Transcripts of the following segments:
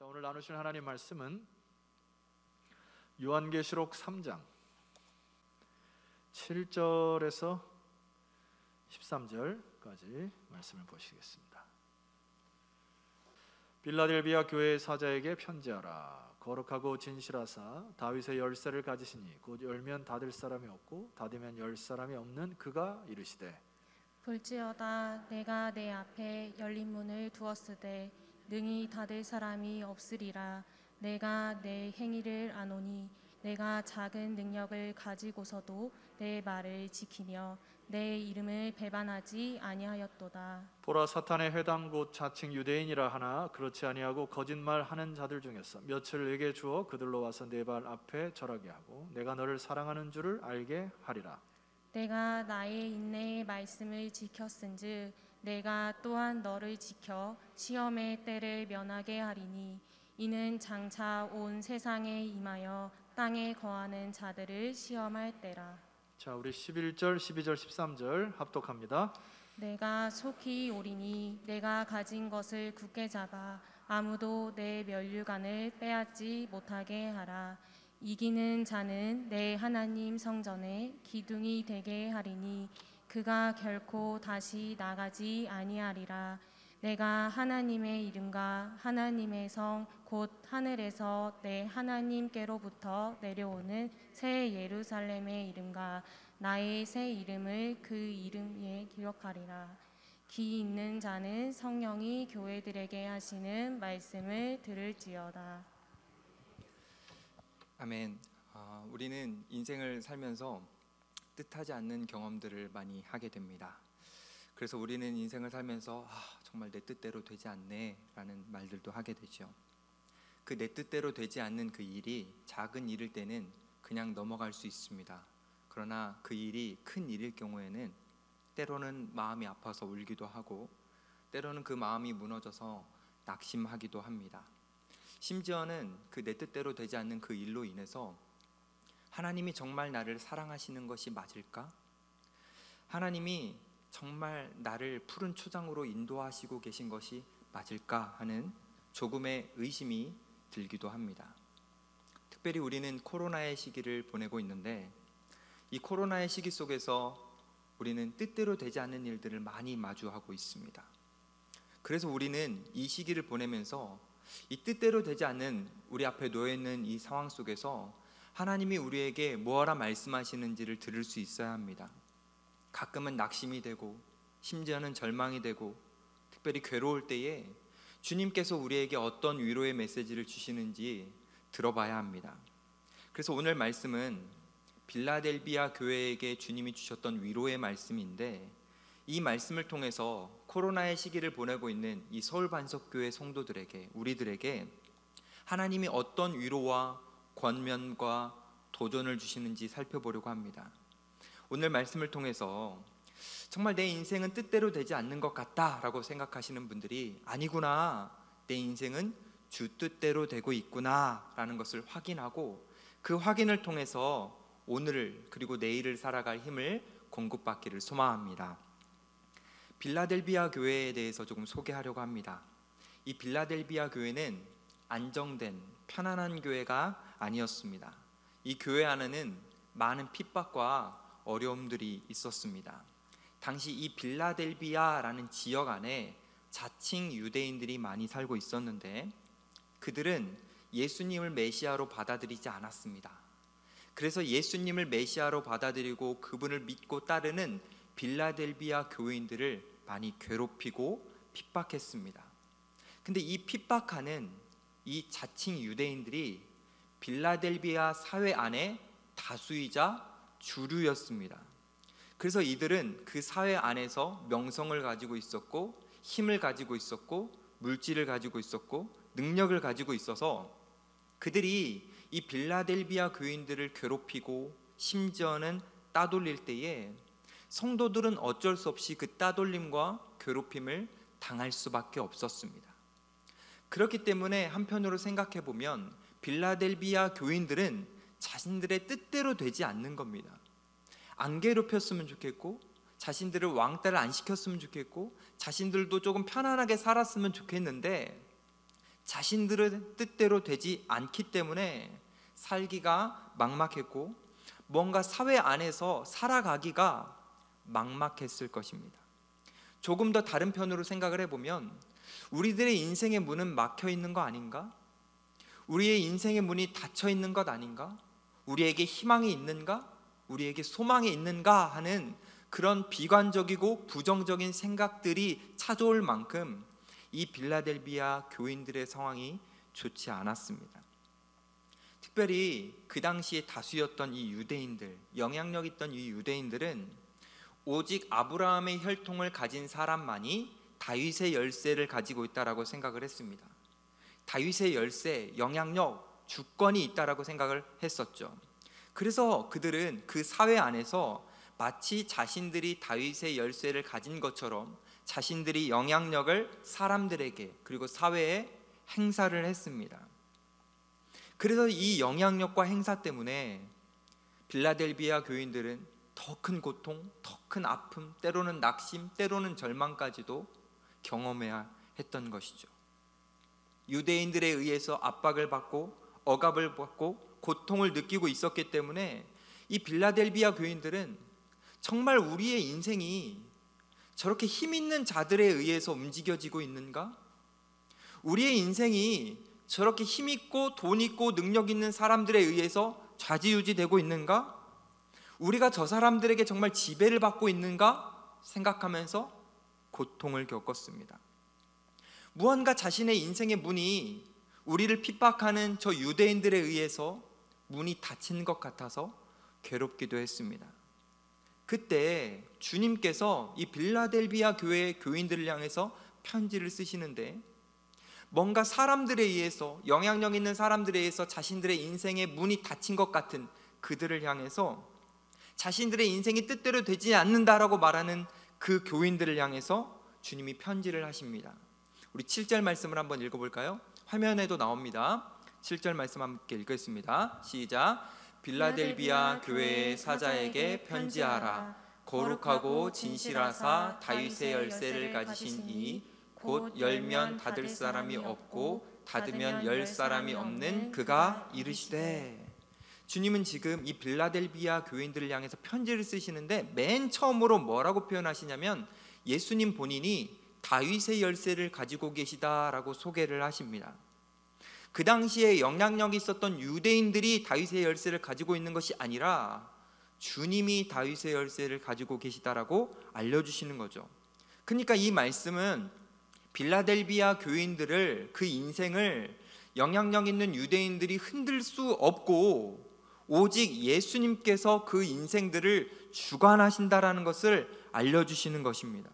오늘 나누신 하나님 말씀은 요한계시록 3장 7절에서 13절까지 말씀을 보시겠습니다. 빌라델비아 교회의 사자에게 편지하라. 거룩하고 진실하사 다윗의 열쇠를 가지시니 곧 열면 닫을 사람이 없고 닫으면 열 사람이 없는 그가 이르시되, 볼지어다 내가 내 앞에 열린 문을 두었으되 능히 닫을 사람이 없으리라. 내가 내 행위를 아노니 내가 작은 능력을 가지고서도 내 말을 지키며 내 이름을 배반하지 아니하였도다. 보라, 사탄의 회당 곧 자칭 유대인이라 하나 그렇지 아니하고 거짓말하는 자들 중에서 몇을 내게 주어 그들로 와서 내 발 앞에 절하게 하고 내가 너를 사랑하는 줄을 알게 하리라. 내가 나의 인내의 말씀을 지켰은즉 내가 또한 너를 지켜 시험의 때를 면하게 하리니 이는 장차 온 세상에 임하여 땅에 거하는 자들을 시험할 때라. 자, 우리 11절, 12절, 13절 합독합니다. 내가 속히 오리니 내가 가진 것을 굳게 잡아 아무도 내 면류관을 빼앗지 못하게 하라. 이기는 자는 내 하나님 성전에 기둥이 되게 하리니 그가 결코 다시 나가지 아니하리라. 내가 하나님의 이름과 하나님의 성 곧 하늘에서 내 하나님께로부터 내려오는 새 예루살렘의 이름과 나의 새 이름을 그 이름에 기록하리라. 귀 있는 자는 성령이 교회들에게 하시는 말씀을 들을지어다. 아멘. 우리는 인생을 살면서 뜻하지 않는 경험들을 많이 하게 됩니다. 그래서 우리는 인생을 살면서 정말 내 뜻대로 되지 않네 라는 말들도 하게 되죠. 그 내 뜻대로 되지 않는 그 일이 작은 일일 때는 그냥 넘어갈 수 있습니다. 그러나 그 일이 큰 일일 경우에는 때로는 마음이 아파서 울기도 하고 때로는 그 마음이 무너져서 낙심하기도 합니다. 심지어는 그 내 뜻대로 되지 않는 그 일로 인해서 하나님이 정말 나를 사랑하시는 것이 맞을까? 하나님이 정말 나를 푸른 초장으로 인도하시고 계신 것이 맞을까 하는 조금의 의심이 들기도 합니다. 특별히 우리는 코로나의 시기를 보내고 있는데 이 코로나의 시기 속에서 우리는 뜻대로 되지 않는 일들을 많이 마주하고 있습니다. 그래서 우리는 이 시기를 보내면서 이 뜻대로 되지 않는 우리 앞에 놓여있는 이 상황 속에서 하나님이 우리에게 뭐하라 말씀하시는지를 들을 수 있어야 합니다. 가끔은 낙심이 되고 심지어는 절망이 되고 특별히 괴로울 때에 주님께서 우리에게 어떤 위로의 메시지를 주시는지 들어봐야 합니다. 그래서 오늘 말씀은 빌라델비아 교회에게 주님이 주셨던 위로의 말씀인데 이 말씀을 통해서 코로나의 시기를 보내고 있는 이 서울반석교회 성도들에게 우리들에게 하나님이 어떤 위로와 권면과 도전을 주시는지 살펴보려고 합니다. 오늘 말씀을 통해서 정말 내 인생은 뜻대로 되지 않는 것 같다라고 생각하시는 분들이 아니구나, 내 인생은 주 뜻대로 되고 있구나 라는 것을 확인하고 그 확인을 통해서 오늘을 그리고 내일을 살아갈 힘을 공급받기를 소망합니다. 빌라델비아 교회에 대해서 조금 소개하려고 합니다. 이 빌라델비아 교회는 안정된 편안한 교회가 아니었습니다. 이 교회 안에는 많은 핍박과 어려움들이 있었습니다. 당시 이 빌라델비아라는 지역 안에 자칭 유대인들이 많이 살고 있었는데 그들은 예수님을 메시아로 받아들이지 않았습니다. 그래서 예수님을 메시아로 받아들이고 그분을 믿고 따르는 빌라델비아 교인들을 많이 괴롭히고 핍박했습니다. 근데 이 핍박하는 이 자칭 유대인들이 빌라델비아 사회 안에 다수이자 주류였습니다. 그래서 이들은 그 사회 안에서 명성을 가지고 있었고 힘을 가지고 있었고 물질을 가지고 있었고 능력을 가지고 있어서 그들이 이 빌라델비아 교인들을 괴롭히고 심지어는 따돌릴 때에 성도들은 어쩔 수 없이 그 따돌림과 괴롭힘을 당할 수밖에 없었습니다. 그렇기 때문에 한편으로 생각해 보면 빌라델비아 교인들은 자신들의 뜻대로 되지 않는 겁니다. 안 괴롭혔으면 좋겠고 자신들을 왕따를 안 시켰으면 좋겠고 자신들도 조금 편안하게 살았으면 좋겠는데 자신들의 뜻대로 되지 않기 때문에 살기가 막막했고 뭔가 사회 안에서 살아가기가 막막했을 것입니다. 조금 더 다른 편으로 생각을 해보면 우리들의 인생의 문은 막혀 있는 거 아닌가? 우리의 인생의 문이 닫혀 있는 것 아닌가? 우리에게 희망이 있는가? 우리에게 소망이 있는가? 하는 그런 비관적이고 부정적인 생각들이 찾아올 만큼 이 빌라델비아 교인들의 상황이 좋지 않았습니다. 특별히 그 당시에 다수였던 이 유대인들, 영향력 있던 이 유대인들은 오직 아브라함의 혈통을 가진 사람만이 다윗의 열쇠를 가지고 있다라고 생각을 했습니다. 다윗의 열쇠, 영향력, 주권이 있다라고 생각을 했었죠. 그래서 그들은 그 사회 안에서 마치 자신들이 다윗의 열쇠를 가진 것처럼 자신들이 영향력을 사람들에게 그리고 사회에 행사를 했습니다. 그래서 이 영향력과 행사 때문에 빌라델비아 교인들은 더 큰 고통, 더 큰 아픔, 때로는 낙심, 때로는 절망까지도 경험해야 했던 것이죠. 유대인들에 의해서 압박을 받고 억압을 받고 고통을 느끼고 있었기 때문에 이 빌라델비아 교인들은 정말 우리의 인생이 저렇게 힘 있는 자들에 의해서 움직여지고 있는가? 우리의 인생이 저렇게 힘 있고 돈 있고 능력 있는 사람들에 의해서 좌지우지되고 있는가? 우리가 저 사람들에게 정말 지배를 받고 있는가? 생각하면서 고통을 겪었습니다. 무언가 자신의 인생의 문이 우리를 핍박하는 저 유대인들에 의해서 문이 닫힌 것 같아서 괴롭기도 했습니다. 그때 주님께서 이 빌라델비아 교회의 교인들을 향해서 편지를 쓰시는데 뭔가 사람들에 의해서 영향력 있는 사람들에 의해서 자신들의 인생의 문이 닫힌 것 같은 그들을 향해서 자신들의 인생이 뜻대로 되지 않는다라고 말하는 그 교인들을 향해서 주님이 편지를 하십니다. 우리 7절 말씀을 한번 읽어볼까요? 화면에도 나옵니다. 7절 말씀 함께 읽겠습니다. 시작. 빌라델비아 교회의 사자에게 편지하라. 거룩하고 진실하사 다윗의 열쇠를 가지신 이 곧 열면 닫을 사람이 없고 닫으면 열 사람이 없는 그가 이르시되. 주님은 지금 이 빌라델비아 교인들을 향해서 편지를 쓰시는데 맨 처음으로 뭐라고 표현하시냐면 예수님 본인이 다윗의 열쇠를 가지고 계시다라고 소개를 하십니다. 그 당시에 영향력이 있었던 유대인들이 다윗의 열쇠를 가지고 있는 것이 아니라 주님이 다윗의 열쇠를 가지고 계시다라고 알려주시는 거죠. 그러니까 이 말씀은 빌라델비아 교인들을, 그 인생을 영향력 있는 유대인들이 흔들 수 없고 오직 예수님께서 그 인생들을 주관하신다라는 것을 알려주시는 것입니다.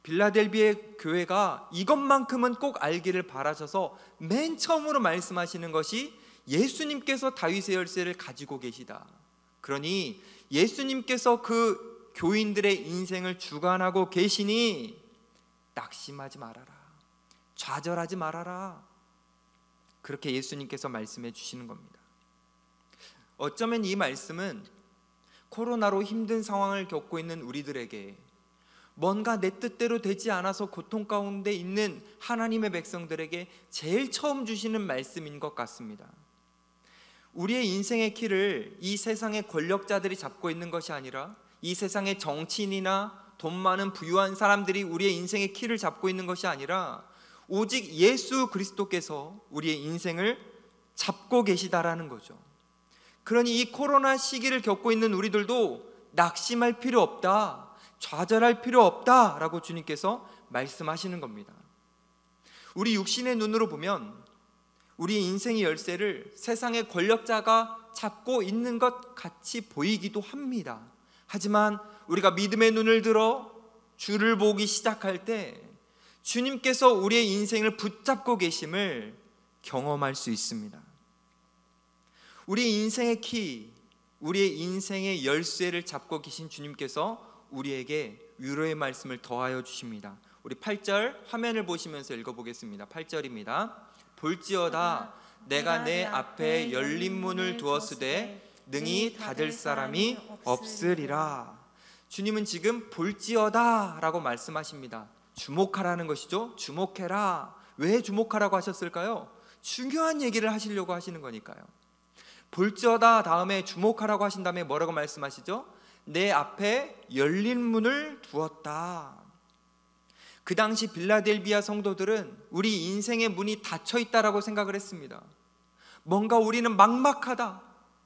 빌라델비아 교회가 이것만큼은 꼭 알기를 바라셔서 맨 처음으로 말씀하시는 것이 예수님께서 다윗의 열쇠를 가지고 계시다. 그러니 예수님께서 그 교인들의 인생을 주관하고 계시니 낙심하지 말아라, 좌절하지 말아라. 그렇게 예수님께서 말씀해 주시는 겁니다. 어쩌면 이 말씀은 코로나로 힘든 상황을 겪고 있는 우리들에게, 뭔가 내 뜻대로 되지 않아서 고통 가운데 있는 하나님의 백성들에게 제일 처음 주시는 말씀인 것 같습니다. 우리의 인생의 키를 이 세상의 권력자들이 잡고 있는 것이 아니라 이 세상의 정치인이나 돈 많은 부유한 사람들이 우리의 인생의 키를 잡고 있는 것이 아니라 오직 예수 그리스도께서 우리의 인생을 잡고 계시다라는 거죠. 그러니 이 코로나 시기를 겪고 있는 우리들도 낙심할 필요 없다, 좌절할 필요 없다라고 주님께서 말씀하시는 겁니다. 우리 육신의 눈으로 보면 우리의 인생의 열쇠를 세상의 권력자가 잡고 있는 것 같이 보이기도 합니다. 하지만 우리가 믿음의 눈을 들어 주를 보기 시작할 때 주님께서 우리의 인생을 붙잡고 계심을 경험할 수 있습니다. 우리의 인생의 키, 우리의 인생의 열쇠를 잡고 계신 주님께서 우리에게 위로의 말씀을 더하여 주십니다. 우리 8절 화면을 보시면서 읽어보겠습니다. 8절입니다. 볼지어다 내가 내 앞에 열린 문을 두었으되 능히 닫을 사람이 없으리라. 주님은 지금 볼지어다 라고 말씀하십니다. 주목하라는 것이죠. 주목해라. 왜 주목하라고 하셨을까요? 중요한 얘기를 하시려고 하시는 거니까요. 볼지어다 다음에 주목하라고 하신 다음에 뭐라고 말씀하시죠? 내 앞에 열린 문을 두었다. 그 당시 빌라델비아 성도들은 우리 인생의 문이 닫혀 있다라고 생각을 했습니다. 뭔가 우리는 막막하다,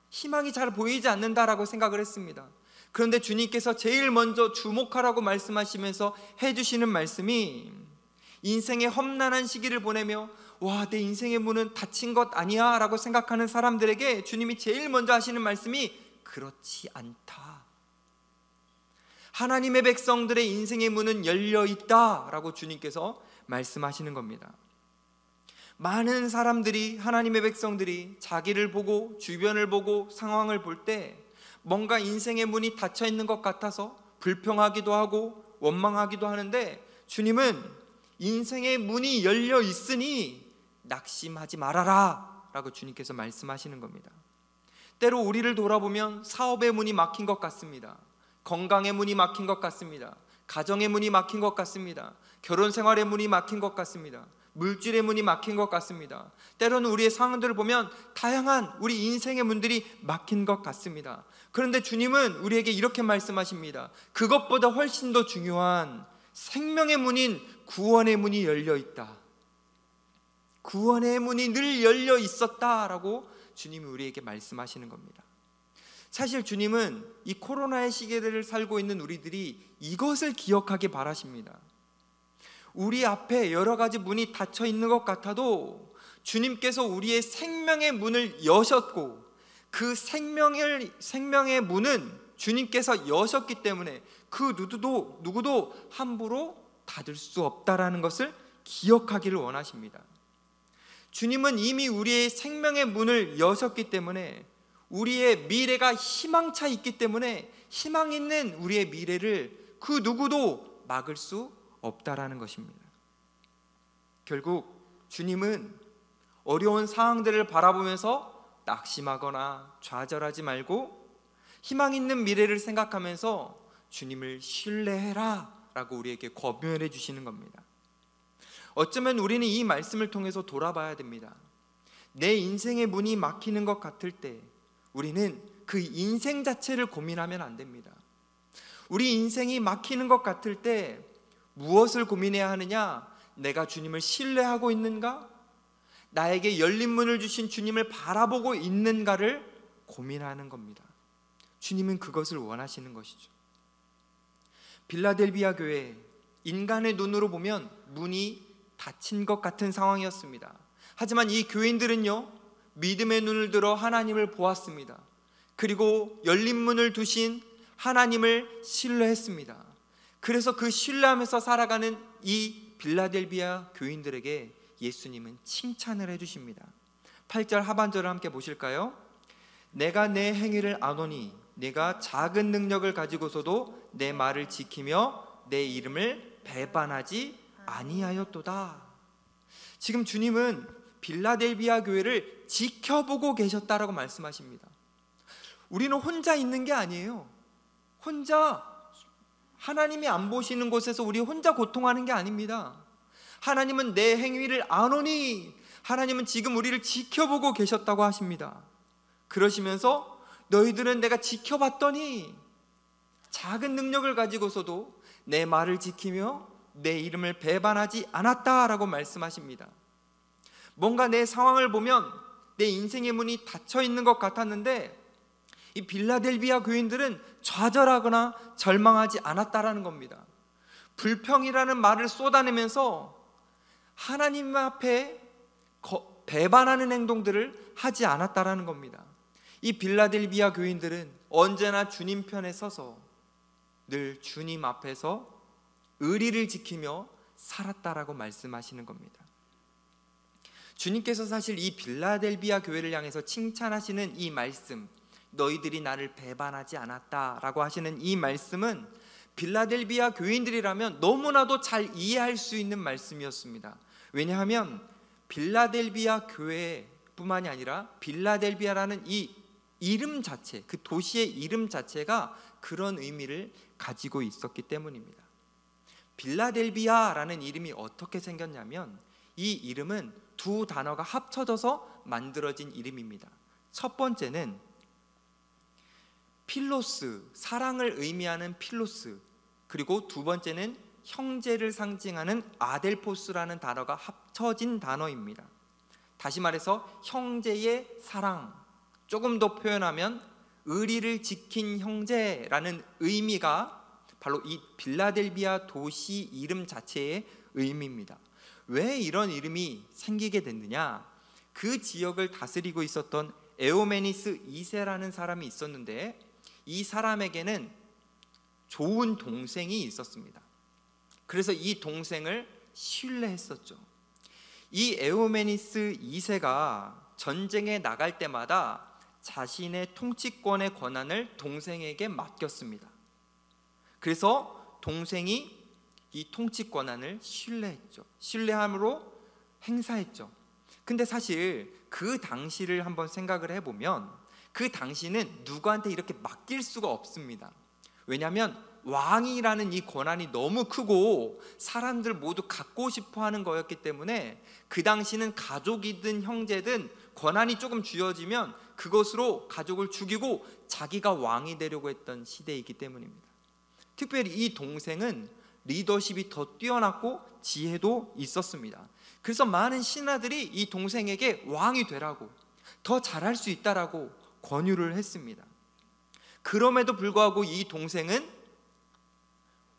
희망이 잘 보이지 않는다라고 생각을 했습니다. 그런데 주님께서 제일 먼저 주목하라고 말씀하시면서 해주시는 말씀이, 인생의 험난한 시기를 보내며 와, 내 인생의 문은 닫힌 것 아니야 라고 생각하는 사람들에게 주님이 제일 먼저 하시는 말씀이 그렇지 않다. 하나님의 백성들의 인생의 문은 열려 있다라고 주님께서 말씀하시는 겁니다. 많은 사람들이, 하나님의 백성들이 자기를 보고 주변을 보고 상황을 볼 때 뭔가 인생의 문이 닫혀 있는 것 같아서 불평하기도 하고 원망하기도 하는데, 주님은 인생의 문이 열려 있으니 낙심하지 말아라 라고 주님께서 말씀하시는 겁니다. 때로 우리를 돌아보면 사업의 문이 막힌 것 같습니다. 건강의 문이 막힌 것 같습니다. 가정의 문이 막힌 것 같습니다. 결혼 생활의 문이 막힌 것 같습니다. 물질의 문이 막힌 것 같습니다. 때로는 우리의 상황들을 보면 다양한 우리 인생의 문들이 막힌 것 같습니다. 그런데 주님은 우리에게 이렇게 말씀하십니다. 그것보다 훨씬 더 중요한 생명의 문인 구원의 문이 열려 있다. 구원의 문이 늘 열려 있었다라고 주님이 우리에게 말씀하시는 겁니다. 사실 주님은 이 코로나의 시기를 살고 있는 우리들이 이것을 기억하기 바라십니다. 우리 앞에 여러 가지 문이 닫혀 있는 것 같아도 주님께서 우리의 생명의 문을 여셨고, 그 생명의 문은 주님께서 여셨기 때문에 그 누구도 함부로 닫을 수 없다라는 것을 기억하기를 원하십니다. 주님은 이미 우리의 생명의 문을 여셨기 때문에 우리의 미래가 희망차 있기 때문에 희망 있는 우리의 미래를 그 누구도 막을 수 없다라는 것입니다. 결국 주님은 어려운 상황들을 바라보면서 낙심하거나 좌절하지 말고 희망 있는 미래를 생각하면서 주님을 신뢰해라 라고 우리에게 권면해 주시는 겁니다. 어쩌면 우리는 이 말씀을 통해서 돌아봐야 됩니다. 내 인생의 문이 막히는 것 같을 때 우리는 그 인생 자체를 고민하면 안 됩니다. 우리 인생이 막히는 것 같을 때 무엇을 고민해야 하느냐? 내가 주님을 신뢰하고 있는가? 나에게 열린 문을 주신 주님을 바라보고 있는가를 고민하는 겁니다. 주님은 그것을 원하시는 것이죠. 빌라델비아 교회, 인간의 눈으로 보면 문이 닫힌 것 같은 상황이었습니다. 하지만 이 교인들은요, 믿음의 눈을 들어 하나님을 보았습니다. 그리고 열린 문을 두신 하나님을 신뢰했습니다. 그래서 그 신뢰하면서 살아가는 이 빌라델비아 교인들에게 예수님은 칭찬을 해주십니다. 8절 하반절을 함께 보실까요? 내가 내 행위를 아노니 내가 작은 능력을 가지고서도 내 말을 지키며 내 이름을 배반하지 아니하였도다. 지금 주님은 빌라델비아 교회를 지켜보고 계셨다라고 말씀하십니다. 우리는 혼자 있는 게 아니에요. 혼자 하나님이 안 보시는 곳에서 우리 혼자 고통하는 게 아닙니다. 하나님은 내 행위를 아노니, 하나님은 지금 우리를 지켜보고 계셨다고 하십니다. 그러시면서 너희들은 내가 지켜봤더니 작은 능력을 가지고서도 내 말을 지키며 내 이름을 배반하지 않았다라고 말씀하십니다. 뭔가 내 상황을 보면 내 인생의 문이 닫혀 있는 것 같았는데 이 빌라델비아 교인들은 좌절하거나 절망하지 않았다라는 겁니다. 불평이라는 말을 쏟아내면서 하나님 앞에 배반하는 행동들을 하지 않았다라는 겁니다. 이 빌라델비아 교인들은 언제나 주님 편에 서서 늘 주님 앞에서 의리를 지키며 살았다라고 말씀하시는 겁니다. 주님께서 사실 이 빌라델비아 교회를 향해서 칭찬하시는 이 말씀, 너희들이 나를 배반하지 않았다라고 하시는 이 말씀은 빌라델비아 교인들이라면 너무나도 잘 이해할 수 있는 말씀이었습니다. 왜냐하면 빌라델비아 교회뿐만이 아니라 빌라델비아라는 이 이름 자체, 그 도시의 이름 자체가 그런 의미를 가지고 있었기 때문입니다. 빌라델비아라는 이름이 어떻게 생겼냐면 이 이름은 두 단어가 합쳐져서 만들어진 이름입니다. 첫 번째는 필로스, 사랑을 의미하는 필로스, 그리고 두 번째는 형제를 상징하는 아델포스라는 단어가 합쳐진 단어입니다. 다시 말해서 형제의 사랑, 조금 더 표현하면 의리를 지킨 형제라는 의미가 바로 이 빌라델비아 도시 이름 자체의 의미입니다. 왜 이런 이름이 생기게 됐느냐? 그 지역을 다스리고 있었던 에오메니스 2세라는 사람이 있었는데, 이 사람에게는 좋은 동생이 있었습니다. 그래서 이 동생을 신뢰했었죠. 이 에오메니스 2세가 전쟁에 나갈 때마다 자신의 통치권의 권한을 동생에게 맡겼습니다. 그래서 동생이 이 통치 권한을 신뢰했죠. 신뢰함으로 행사했죠. 근데 사실 그 당시를 한번 생각을 해보면 그 당시는 누구한테 이렇게 맡길 수가 없습니다. 왜냐하면 왕이라는 이 권한이 너무 크고 사람들 모두 갖고 싶어 하는 거였기 때문에 그 당시는 가족이든 형제든 권한이 조금 쥐어지면 그것으로 가족을 죽이고 자기가 왕이 되려고 했던 시대이기 때문입니다. 특별히 이 동생은 리더십이 더 뛰어났고 지혜도 있었습니다. 그래서 많은 신하들이 이 동생에게 왕이 되라고, 더 잘할 수 있다라고 권유를 했습니다. 그럼에도 불구하고 이 동생은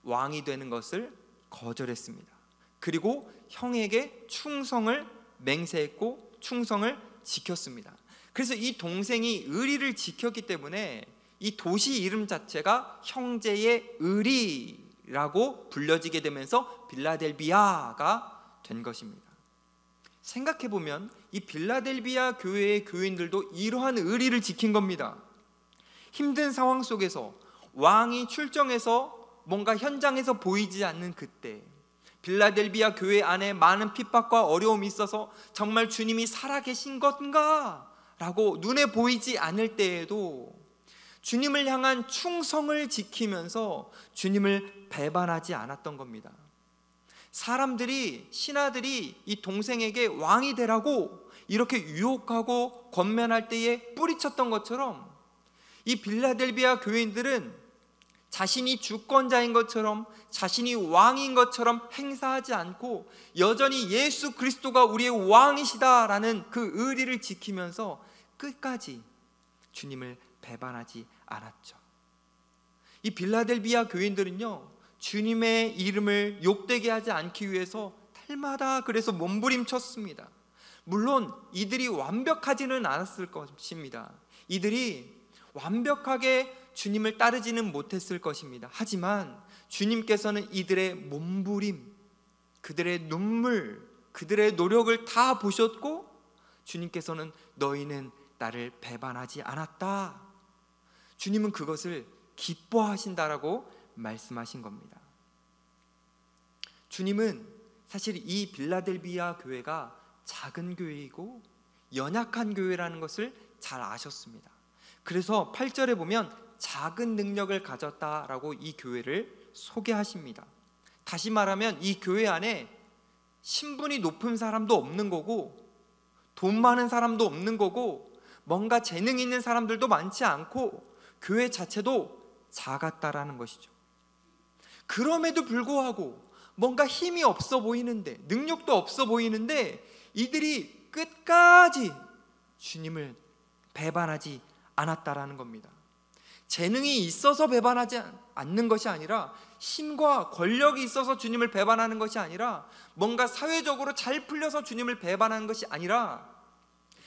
왕이 되는 것을 거절했습니다. 그리고 형에게 충성을 맹세했고 충성을 지켰습니다. 그래서 이 동생이 의리를 지켰기 때문에 이 도시 이름 자체가 형제의 의리라고 불려지게 되면서 빌라델비아가 된 것입니다. 생각해보면 이 빌라델비아 교회의 교인들도 이러한 의리를 지킨 겁니다. 힘든 상황 속에서 왕이 출정해서 뭔가 현장에서 보이지 않는 그때, 빌라델비아 교회 안에 많은 핍박과 어려움이 있어서 정말 주님이 살아계신 건가? 라고 눈에 보이지 않을 때에도 주님을 향한 충성을 지키면서 주님을 배반하지 않았던 겁니다. 사람들이, 신하들이 이 동생에게 왕이 되라고 이렇게 유혹하고 권면할 때에 뿌리쳤던 것처럼 이 빌라델비아 교인들은 자신이 주권자인 것처럼, 자신이 왕인 것처럼 행사하지 않고 여전히 예수 그리스도가 우리의 왕이시다라는 그 의리를 지키면서 끝까지 주님을 배반하지 않았죠. 이 빌라델비아 교인들은요, 주님의 이름을 욕되게 하지 않기 위해서 달마다 그래서 몸부림쳤습니다. 물론 이들이 완벽하지는 않았을 것입니다. 이들이 완벽하게 주님을 따르지는 못했을 것입니다. 하지만 주님께서는 이들의 몸부림, 그들의 눈물, 그들의 노력을 다 보셨고 주님께서는 너희는 나를 배반하지 않았다, 주님은 그것을 기뻐하신다라고 말씀하신 겁니다. 주님은 사실 이 빌라델비아 교회가 작은 교회이고 연약한 교회라는 것을 잘 아셨습니다. 그래서 8절에 보면 작은 능력을 가졌다라고 이 교회를 소개하십니다. 다시 말하면 이 교회 안에 신분이 높은 사람도 없는 거고 돈 많은 사람도 없는 거고 뭔가 재능 있는 사람들도 많지 않고 교회 자체도 작았다라는 것이죠. 그럼에도 불구하고 뭔가 힘이 없어 보이는데, 능력도 없어 보이는데 이들이 끝까지 주님을 배반하지 않았다라는 겁니다. 재능이 있어서 배반하지 않는 것이 아니라, 힘과 권력이 있어서 주님을 배반하는 것이 아니라, 뭔가 사회적으로 잘 풀려서 주님을 배반하는 것이 아니라,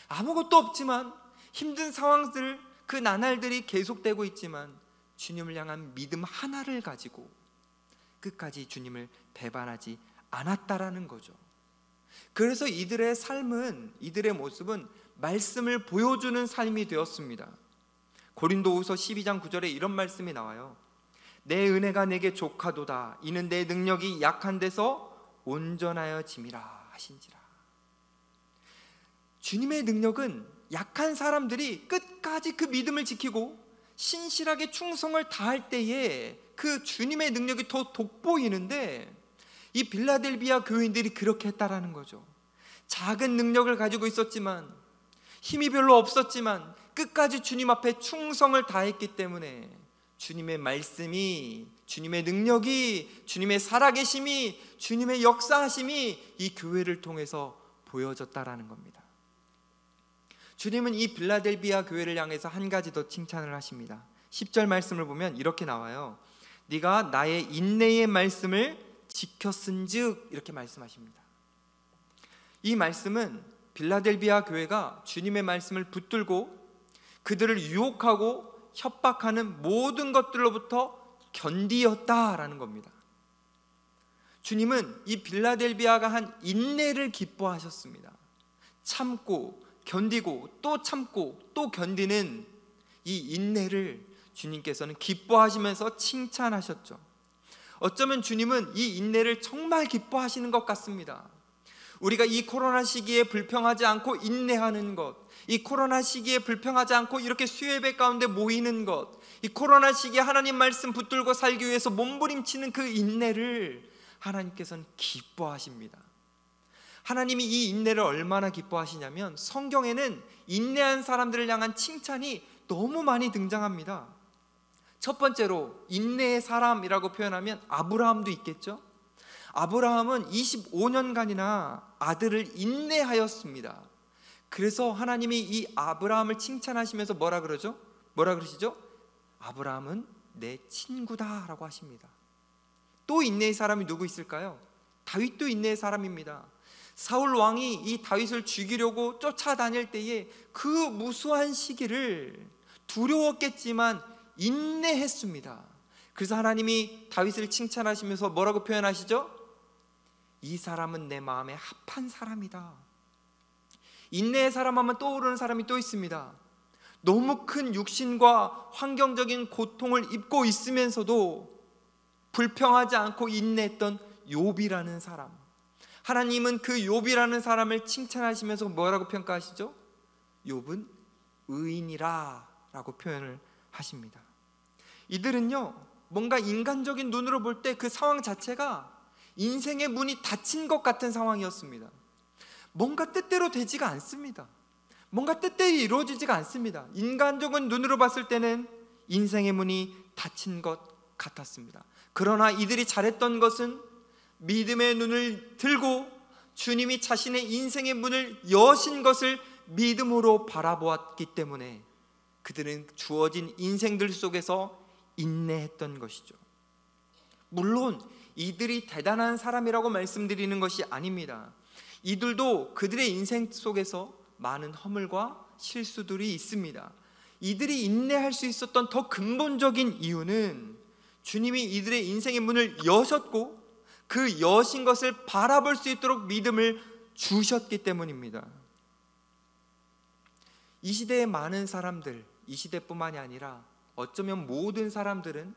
아무것도 없지만 힘든 상황들, 그 나날들이 계속되고 있지만 주님을 향한 믿음 하나를 가지고 끝까지 주님을 배반하지 않았다라는 거죠. 그래서 이들의 삶은, 이들의 모습은 말씀을 보여주는 삶이 되었습니다. 고린도후서 12장 9절에 이런 말씀이 나와요. 내 은혜가 내게 족하도다. 이는 내 능력이 약한 데서 온전하여 짐이라 하신지라. 주님의 능력은 약한 사람들이 끝까지 그 믿음을 지키고 신실하게 충성을 다할 때에 그 주님의 능력이 더 돋보이는데, 이 빌라델비아 교인들이 그렇게 했다라는 거죠. 작은 능력을 가지고 있었지만, 힘이 별로 없었지만 끝까지 주님 앞에 충성을 다했기 때문에 주님의 말씀이, 주님의 능력이, 주님의 살아계심이, 주님의 역사하심이 이 교회를 통해서 보여졌다라는 겁니다. 주님은 이 빌라델비아 교회를 향해서 한 가지 더 칭찬을 하십니다. 10절 말씀을 보면 이렇게 나와요. 네가 나의 인내의 말씀을 지켰은즉, 이렇게 말씀하십니다. 이 말씀은 빌라델비아 교회가 주님의 말씀을 붙들고 그들을 유혹하고 협박하는 모든 것들로부터 견디었다라는 겁니다. 주님은 이 빌라델비아가 한 인내를 기뻐하셨습니다. 참고 견디고 또 참고 또 견디는 이 인내를 주님께서는 기뻐하시면서 칭찬하셨죠. 어쩌면 주님은 이 인내를 정말 기뻐하시는 것 같습니다. 우리가 이 코로나 시기에 불평하지 않고 인내하는 것, 이 코로나 시기에 불평하지 않고 이렇게 수예배 가운데 모이는 것, 이 코로나 시기에 하나님 말씀 붙들고 살기 위해서 몸부림치는 그 인내를 하나님께서는 기뻐하십니다. 하나님이 이 인내를 얼마나 기뻐하시냐면 성경에는 인내한 사람들을 향한 칭찬이 너무 많이 등장합니다. 첫 번째로 인내의 사람이라고 표현하면 아브라함도 있겠죠. 아브라함은 25년간이나 아들을 인내하였습니다. 그래서 하나님이 이 아브라함을 칭찬하시면서 뭐라 그러죠? 뭐라 그러시죠? 아브라함은 내 친구다라고 하십니다. 또 인내의 사람이 누구 있을까요? 다윗도 인내의 사람입니다. 사울 왕이 이 다윗을 죽이려고 쫓아다닐 때에 그 무수한 시기를 두려웠겠지만 인내했습니다. 그래서 하나님이 다윗을 칭찬하시면서 뭐라고 표현하시죠? 이 사람은 내 마음에 합한 사람이다. 인내의 사람 하면 떠오르는 사람이 또 있습니다. 너무 큰 육신과 환경적인 고통을 입고 있으면서도 불평하지 않고 인내했던 욥이라는 사람. 하나님은 그 욥이라는 사람을 칭찬하시면서 뭐라고 평가하시죠? 욥은 의인이라 라고 표현을 하십니다. 이들은요, 뭔가 인간적인 눈으로 볼 때 그 상황 자체가 인생의 문이 닫힌 것 같은 상황이었습니다. 뭔가 뜻대로 되지가 않습니다. 뭔가 뜻대로 이루어지지가 않습니다. 인간적인 눈으로 봤을 때는 인생의 문이 닫힌 것 같았습니다. 그러나 이들이 잘했던 것은 믿음의 눈을 들고 주님이 자신의 인생의 문을 여신 것을 믿음으로 바라보았기 때문에 그들은 주어진 인생들 속에서 인내했던 것이죠. 물론 이들이 대단한 사람이라고 말씀드리는 것이 아닙니다. 이들도 그들의 인생 속에서 많은 허물과 실수들이 있습니다. 이들이 인내할 수 있었던 더 근본적인 이유는 주님이 이들의 인생의 문을 여셨고 그 여신 것을 바라볼 수 있도록 믿음을 주셨기 때문입니다. 이 시대의 많은 사람들, 이 시대뿐만이 아니라 어쩌면 모든 사람들은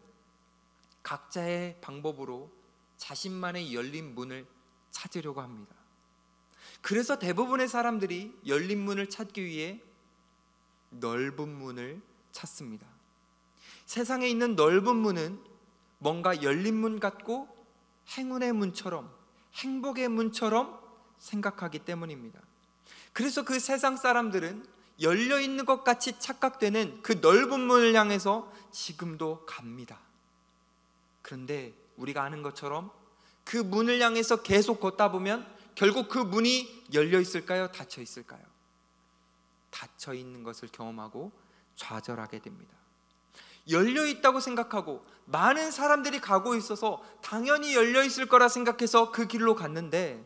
각자의 방법으로 자신만의 열린 문을 찾으려고 합니다. 그래서 대부분의 사람들이 열린 문을 찾기 위해 넓은 문을 찾습니다. 세상에 있는 넓은 문은 뭔가 열린 문 같고 행운의 문처럼, 행복의 문처럼 생각하기 때문입니다. 그래서 그 세상 사람들은 열려있는 것 같이 착각되는 그 넓은 문을 향해서 지금도 갑니다. 그런데 우리가 아는 것처럼 그 문을 향해서 계속 걷다 보면 결국 그 문이 열려 있을까요? 닫혀 있을까요? 닫혀 있는 것을 경험하고 좌절하게 됩니다. 열려 있다고 생각하고 많은 사람들이 가고 있어서 당연히 열려 있을 거라 생각해서 그 길로 갔는데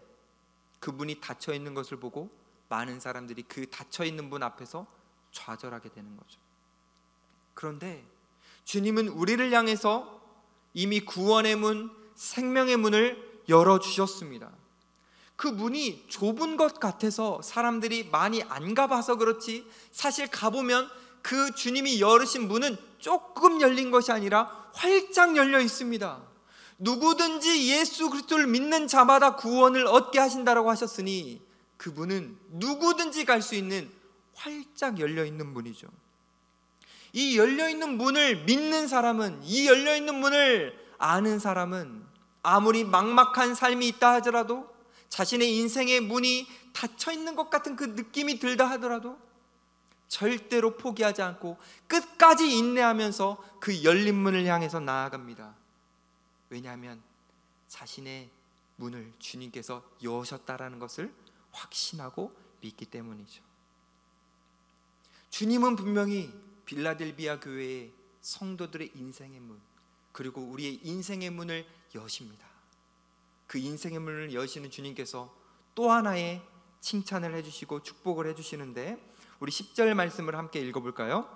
그 문이 닫혀 있는 것을 보고 많은 사람들이 그 닫혀 있는 문 앞에서 좌절하게 되는 거죠. 그런데 주님은 우리를 향해서 이미 구원의 문, 생명의 문을 열어주셨습니다. 그 문이 좁은 것 같아서 사람들이 많이 안 가봐서 그렇지 사실 가보면 그 주님이 열으신 문은 조금 열린 것이 아니라 활짝 열려 있습니다. 누구든지 예수 그리스도를 믿는 자마다 구원을 얻게 하신다라고 하셨으니 그 문은 누구든지 갈 수 있는 활짝 열려 있는 문이죠. 이 열려 있는 문을 믿는 사람은, 이 열려 있는 문을 아는 사람은 아무리 막막한 삶이 있다 하더라도, 자신의 인생의 문이 닫혀 있는 것 같은 그 느낌이 들다 하더라도 절대로 포기하지 않고 끝까지 인내하면서 그 열린 문을 향해서 나아갑니다. 왜냐하면 자신의 문을 주님께서 여셨다라는 것을 확신하고 믿기 때문이죠. 주님은 분명히 빌라델비아 교회의 성도들의 인생의 문, 그리고 우리의 인생의 문을 여십니다. 그 인생의 문을 여시는 주님께서 또 하나의 칭찬을 해주시고 축복을 해주시는데, 우리 10절 말씀을 함께 읽어볼까요?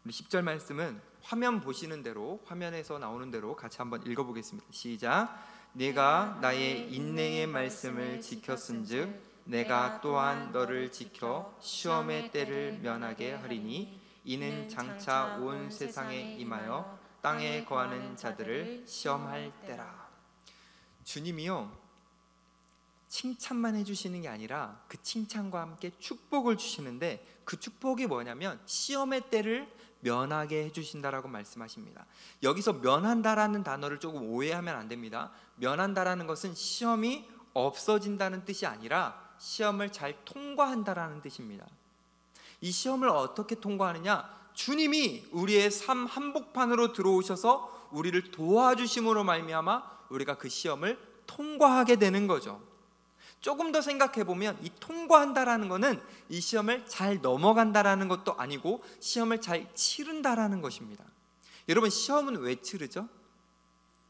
우리 10절 말씀은 화면 보시는 대로, 화면에서 나오는 대로 같이 한번 읽어보겠습니다. 시작. 내가 나의 인내의 말씀을 지켰은즉 내가 또한 너를 지켜 시험의 때를 면하게 하리니 이는 장차 온 세상에 임하여 땅에 거하는 자들을 시험할 때라. 주님이요, 칭찬만 해주시는 게 아니라 그 칭찬과 함께 축복을 주시는데, 그 축복이 뭐냐면 시험의 때를 면하게 해주신다라고 말씀하십니다. 여기서 면한다라는 단어를 조금 오해하면 안 됩니다. 면한다라는 것은 시험이 없어진다는 뜻이 아니라 시험을 잘 통과한다라는 뜻입니다. 이 시험을 어떻게 통과하느냐? 주님이 우리의 삶 한복판으로 들어오셔서 우리를 도와주심으로 말미암아 우리가 그 시험을 통과하게 되는 거죠. 조금 더 생각해 보면 이 통과한다라는 것은 이 시험을 잘 넘어간다라는 것도 아니고 시험을 잘 치른다라는 것입니다. 여러분, 시험은 왜 치르죠?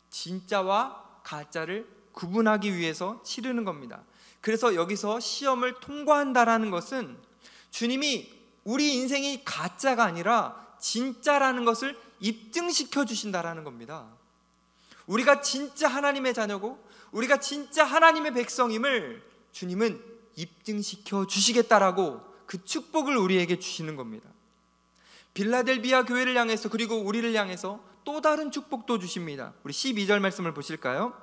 진짜와 가짜를 구분하기 위해서 치르는 겁니다. 그래서 여기서 시험을 통과한다라는 것은 주님이 우리 인생이 가짜가 아니라 진짜라는 것을 입증시켜 주신다라는 겁니다. 우리가 진짜 하나님의 자녀고 우리가 진짜 하나님의 백성임을 주님은 입증시켜 주시겠다라고 그 축복을 우리에게 주시는 겁니다. 빌라델비아 교회를 향해서, 그리고 우리를 향해서 또 다른 축복도 주십니다. 우리 12절 말씀을 보실까요?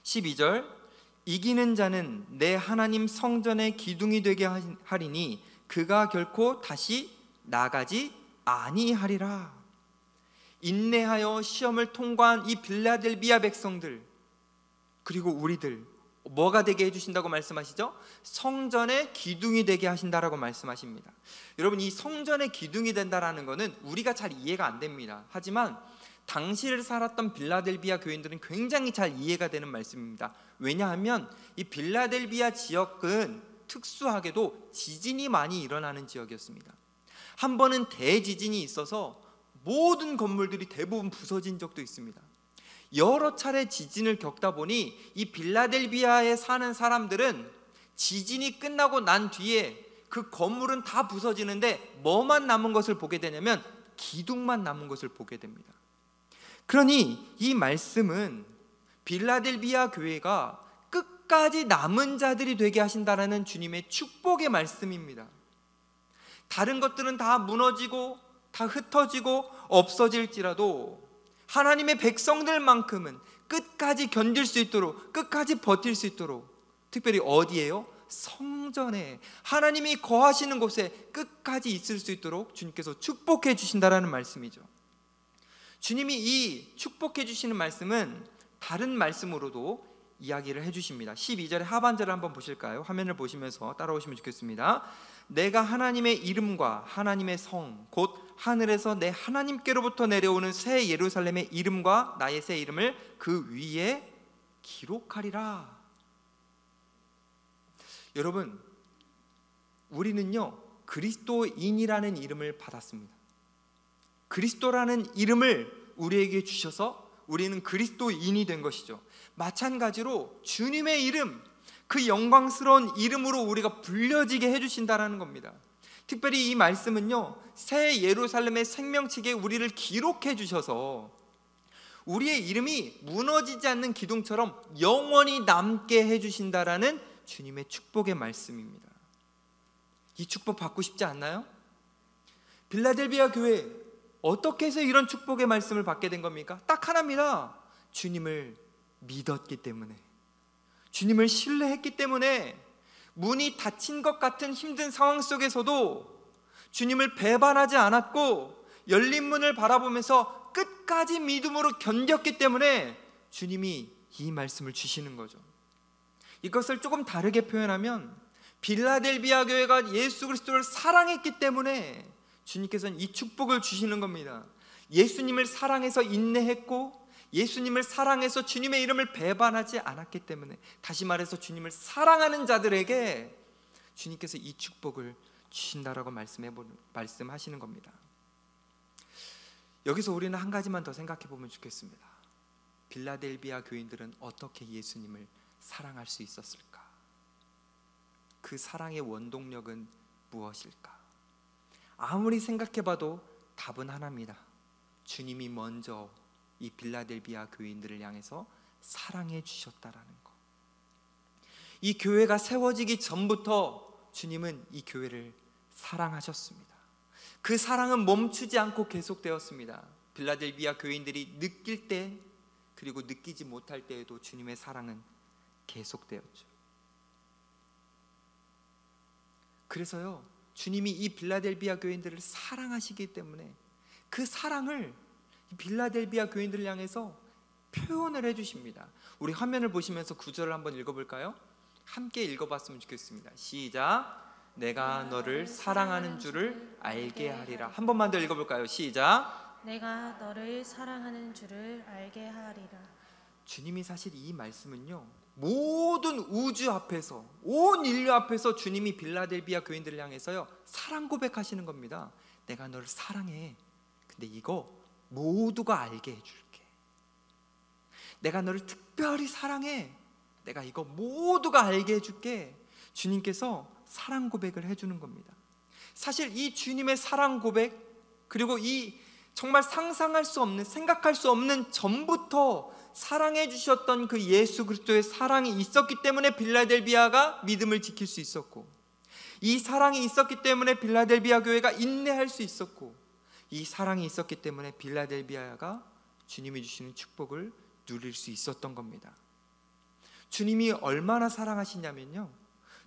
12절. 이기는 자는 내 하나님 성전의 기둥이 되게 하리니 그가 결코 다시 나가지 아니하리라. 인내하여 시험을 통과한 이 빌라델비아 백성들, 그리고 우리들, 뭐가 되게 해주신다고 말씀하시죠? 성전의 기둥이 되게 하신다라고 말씀하십니다. 여러분, 이 성전의 기둥이 된다라는 것은 우리가 잘 이해가 안 됩니다. 하지만 당시를 살았던 빌라델비아 교인들은 굉장히 잘 이해가 되는 말씀입니다. 왜냐하면 이 빌라델비아 지역은 특수하게도 지진이 많이 일어나는 지역이었습니다. 한 번은 대지진이 있어서 모든 건물들이 대부분 부서진 적도 있습니다. 여러 차례 지진을 겪다 보니 이 빌라델비아에 사는 사람들은 지진이 끝나고 난 뒤에 그 건물은 다 부서지는데 뭐만 남은 것을 보게 되냐면 기둥만 남은 것을 보게 됩니다. 그러니 이 말씀은 빌라델비아 교회가 끝까지 남은 자들이 되게 하신다라는 주님의 축복의 말씀입니다. 다른 것들은 다 무너지고 다 흩어지고 없어질지라도 하나님의 백성들만큼은 끝까지 견딜 수 있도록, 끝까지 버틸 수 있도록, 특별히 어디에요? 성전에, 하나님이 거하시는 곳에 끝까지 있을 수 있도록 주님께서 축복해 주신다라는 말씀이죠. 주님이 이 축복해 주시는 말씀은 다른 말씀으로도 이야기를 해주십니다. 12절의 하반절을 한번 보실까요? 화면을 보시면서 따라오시면 좋겠습니다. 내가 하나님의 이름과 하나님의 성, 곧 하늘에서 내 하나님께로부터 내려오는 새 예루살렘의 이름과 나의 새 이름을 그 위에 기록하리라. 여러분, 우리는요 그리스도인이라는 이름을 받았습니다. 그리스도라는 이름을 우리에게 주셔서 우리는 그리스도인이 된 것이죠. 마찬가지로 주님의 이름, 그 영광스러운 이름으로 우리가 불려지게 해주신다라는 겁니다. 특별히 이 말씀은요 새 예루살렘의 생명책에 우리를 기록해 주셔서 우리의 이름이 무너지지 않는 기둥처럼 영원히 남게 해주신다라는 주님의 축복의 말씀입니다. 이 축복 받고 싶지 않나요? 빌라델비아 교회 어떻게 해서 이런 축복의 말씀을 받게 된 겁니까? 딱 하나입니다. 주님을 믿었기 때문에, 주님을 신뢰했기 때문에, 문이 닫힌 것 같은 힘든 상황 속에서도 주님을 배반하지 않았고 열린 문을 바라보면서 끝까지 믿음으로 견뎠기 때문에 주님이 이 말씀을 주시는 거죠. 이것을 조금 다르게 표현하면 빌라델비아 교회가 예수 그리스도를 사랑했기 때문에 주님께서는 이 축복을 주시는 겁니다. 예수님을 사랑해서 인내했고 예수님을 사랑해서 주님의 이름을 배반하지 않았기 때문에, 다시 말해서 주님을 사랑하는 자들에게 주님께서 이 축복을 주신다라고 말씀하시는 겁니다. 여기서 우리는 한 가지만 더 생각해 보면 좋겠습니다. 빌라델비아 교인들은 어떻게 예수님을 사랑할 수 있었을까? 그 사랑의 원동력은 무엇일까? 아무리 생각해 봐도 답은 하나입니다. 주님이 먼저 이 빌라델비아 교인들을 향해서 사랑해 주셨다라는 것. 이 교회가 세워지기 전부터 주님은 이 교회를 사랑하셨습니다. 그 사랑은 멈추지 않고 계속되었습니다. 빌라델비아 교인들이 느낄 때, 그리고 느끼지 못할 때에도 주님의 사랑은 계속되었죠. 그래서요, 주님이 이 빌라델비아 교인들을 사랑하시기 때문에 그 사랑을 빌라델비아 교인들을 향해서 표현을 해주십니다. 우리 화면을 보시면서 구절을 한번 읽어볼까요? 함께 읽어봤으면 좋겠습니다. 시작. 내가 너를 사랑하는 줄을 알게 하리라. 한 번만 더 읽어볼까요? 시작. 내가 너를 사랑하는 줄을 알게 하리라. 주님이 사실 이 말씀은요, 모든 우주 앞에서, 온 인류 앞에서 주님이 빌라델비아 교인들을 향해서요 사랑 고백하시는 겁니다. 내가 너를 사랑해. 근데 이거 모두가 알게 해줄게. 내가 너를 특별히 사랑해. 내가 이거 모두가 알게 해줄게. 주님께서 사랑 고백을 해주는 겁니다. 사실 이 주님의 사랑 고백, 그리고 이 정말 상상할 수 없는, 생각할 수 없는 전부터 사랑해 주셨던 그 예수 그리스도의 사랑이 있었기 때문에 빌라델비아가 믿음을 지킬 수 있었고, 이 사랑이 있었기 때문에 빌라델비아 교회가 인내할 수 있었고, 이 사랑이 있었기 때문에 빌라델비아가 주님이 주시는 축복을 누릴 수 있었던 겁니다. 주님이 얼마나 사랑하시냐면요,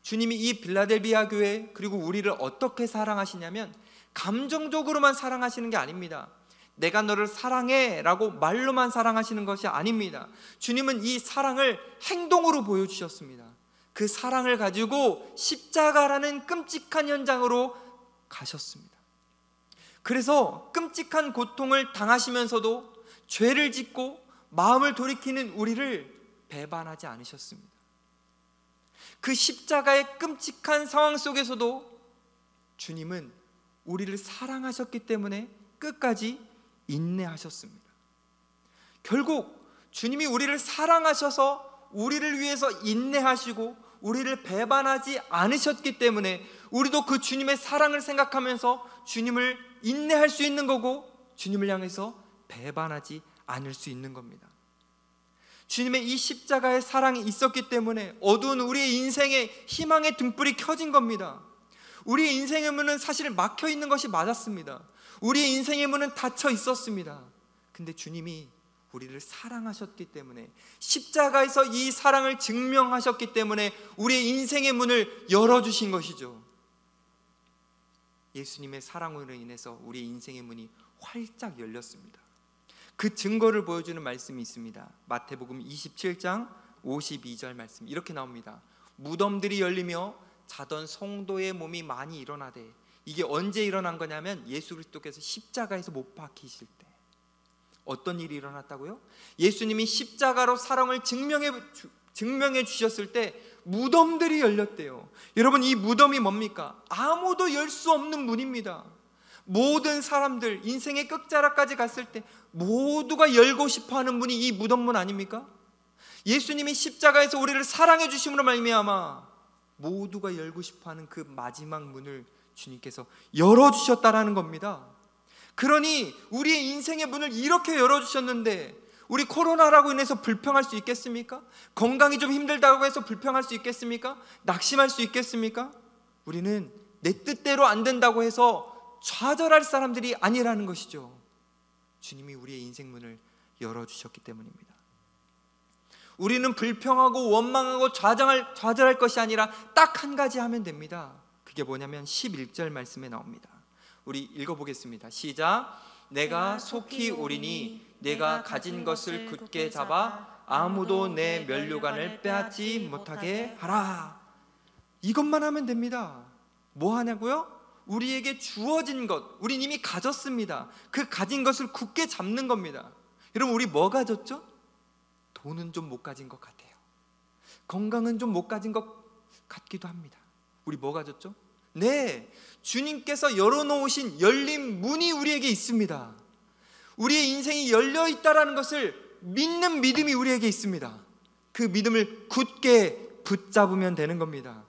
주님이 이 빌라델비아 교회, 그리고 우리를 어떻게 사랑하시냐면 감정적으로만 사랑하시는 게 아닙니다. 내가 너를 사랑해 라고 말로만 사랑하시는 것이 아닙니다. 주님은 이 사랑을 행동으로 보여주셨습니다. 그 사랑을 가지고 십자가라는 끔찍한 현장으로 가셨습니다. 그래서 끔찍한 고통을 당하시면서도 죄를 짓고 마음을 돌이키는 우리를 배반하지 않으셨습니다. 그 십자가의 끔찍한 상황 속에서도 주님은 우리를 사랑하셨기 때문에 끝까지 인내하셨습니다. 결국 주님이 우리를 사랑하셔서 우리를 위해서 인내하시고 우리를 배반하지 않으셨기 때문에 우리도 그 주님의 사랑을 생각하면서 주님을 인내할 수 있는 거고, 주님을 향해서 배반하지 않을 수 있는 겁니다. 주님의 이 십자가의 사랑이 있었기 때문에 어두운 우리의 인생에 희망의 등불이 켜진 겁니다. 우리의 인생의 문은 사실 막혀 있는 것이 맞았습니다. 우리의 인생의 문은 닫혀 있었습니다. 근데 주님이 우리를 사랑하셨기 때문에, 십자가에서 이 사랑을 증명하셨기 때문에 우리의 인생의 문을 열어주신 것이죠. 예수님의 사랑으로 인해서 우리의 인생의 문이 활짝 열렸습니다. 그 증거를 보여주는 말씀이 있습니다. 마태복음 27장 52절 말씀 이렇게 나옵니다. 무덤들이 열리며 자던 성도의 몸이 많이 일어나되, 이게 언제 일어난 거냐면 예수 그리스도께서 십자가에서 못 박히실 때. 어떤 일이 일어났다고요? 예수님이 십자가로 사랑을 증명해 주셨을 때 무덤들이 열렸대요. 여러분, 이 무덤이 뭡니까? 아무도 열 수 없는 문입니다. 모든 사람들, 인생의 끝자락까지 갔을 때 모두가 열고 싶어하는 문이 이 무덤문 아닙니까? 예수님이 십자가에서 우리를 사랑해 주심으로 말미암아 모두가 열고 싶어하는 그 마지막 문을 주님께서 열어주셨다라는 겁니다. 그러니 우리의 인생의 문을 이렇게 열어주셨는데 우리 코로나라고 인해서 불평할 수 있겠습니까? 건강이 좀 힘들다고 해서 불평할 수 있겠습니까? 낙심할 수 있겠습니까? 우리는 내 뜻대로 안 된다고 해서 좌절할 사람들이 아니라는 것이죠. 주님이 우리의 인생 문을 열어주셨기 때문입니다. 우리는 불평하고 원망하고 좌절할 것이 아니라 딱 한 가지 하면 됩니다. 그게 뭐냐면 11절 말씀에 나옵니다. 우리 읽어보겠습니다. 시작. 내가 속히 오리니 내가 가진 것을 굳게 잡아 아무도 내 면류관을 빼앗지 못하게 하라. 이것만 하면 됩니다. 뭐 하냐고요? 우리에게 주어진 것, 우린 이미 가졌습니다. 그 가진 것을 굳게 잡는 겁니다. 여러분, 우리 뭐 가졌죠? 돈은 좀 못 가진 것 같아요. 건강은 좀 못 가진 것 같기도 합니다. 우리 뭐 가졌죠? 네, 주님께서 열어놓으신 열린 문이 우리에게 있습니다. 우리의 인생이 열려 있다라는 것을 믿는 믿음이 우리에게 있습니다. 그 믿음을 굳게 붙잡으면 되는 겁니다.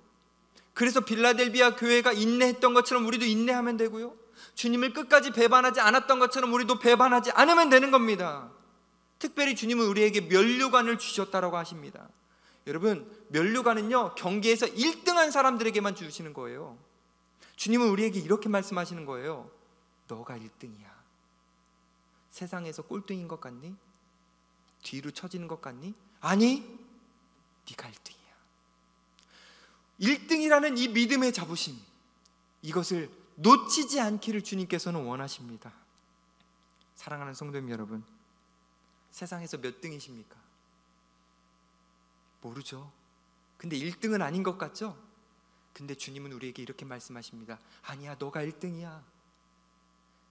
그래서 빌라델비아 교회가 인내했던 것처럼 우리도 인내하면 되고요, 주님을 끝까지 배반하지 않았던 것처럼 우리도 배반하지 않으면 되는 겁니다. 특별히 주님은 우리에게 면류관을 주셨다라고 하십니다. 여러분, 면류관은요, 경기에서 1등한 사람들에게만 주시는 거예요. 주님은 우리에게 이렇게 말씀하시는 거예요. 너가 1등이야. 세상에서 꼴등인 것 같니? 뒤로 처지는 것 같니? 아니, 네가 1등이야. 1등이라는 이 믿음의 자부심, 이것을 놓치지 않기를 주님께서는 원하십니다. 사랑하는 성도님 여러분, 세상에서 몇 등이십니까? 모르죠. 근데 1등은 아닌 것 같죠? 근데 주님은 우리에게 이렇게 말씀하십니다. 아니야, 너가 1등이야.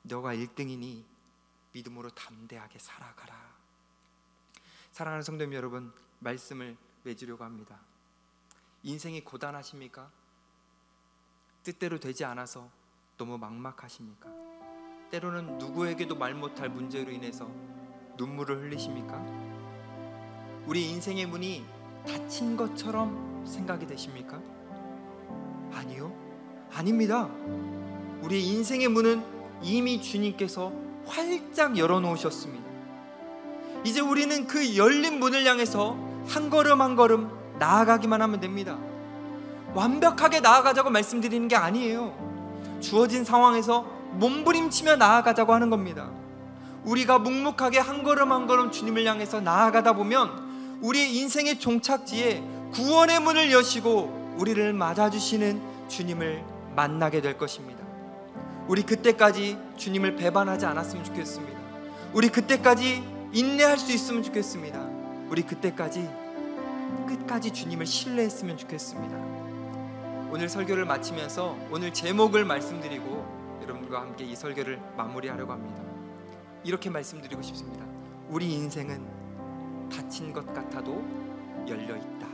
너가 1등이니 믿음으로 담대하게 살아가라. 사랑하는 성도님 여러분, 말씀을 맺으려고 합니다. 인생이 고단하십니까? 뜻대로 되지 않아서 너무 막막하십니까? 때로는 누구에게도 말 못할 문제로 인해서 눈물을 흘리십니까? 우리 인생의 문이 닫힌 것처럼 생각이 되십니까? 아니요, 아닙니다. 우리의 인생의 문은 이미 주님께서 활짝 열어놓으셨습니다. 이제 우리는 그 열린 문을 향해서 한 걸음 한 걸음 나아가기만 하면 됩니다. 완벽하게 나아가자고 말씀드리는 게 아니에요. 주어진 상황에서 몸부림치며 나아가자고 하는 겁니다. 우리가 묵묵하게 한 걸음 한 걸음 주님을 향해서 나아가다 보면 우리의 인생의 종착지에 구원의 문을 여시고 우리를 맞아주시는 주님을 만나게 될 것입니다. 우리 그때까지 주님을 배반하지 않았으면 좋겠습니다. 우리 그때까지 인내할 수 있으면 좋겠습니다. 우리 그때까지 끝까지 주님을 신뢰했으면 좋겠습니다. 오늘 설교를 마치면서 오늘 제목을 말씀드리고 여러분과 함께 이 설교를 마무리하려고 합니다. 이렇게 말씀드리고 싶습니다. 우리 인생은 닫힌 것 같아도 열려 있다.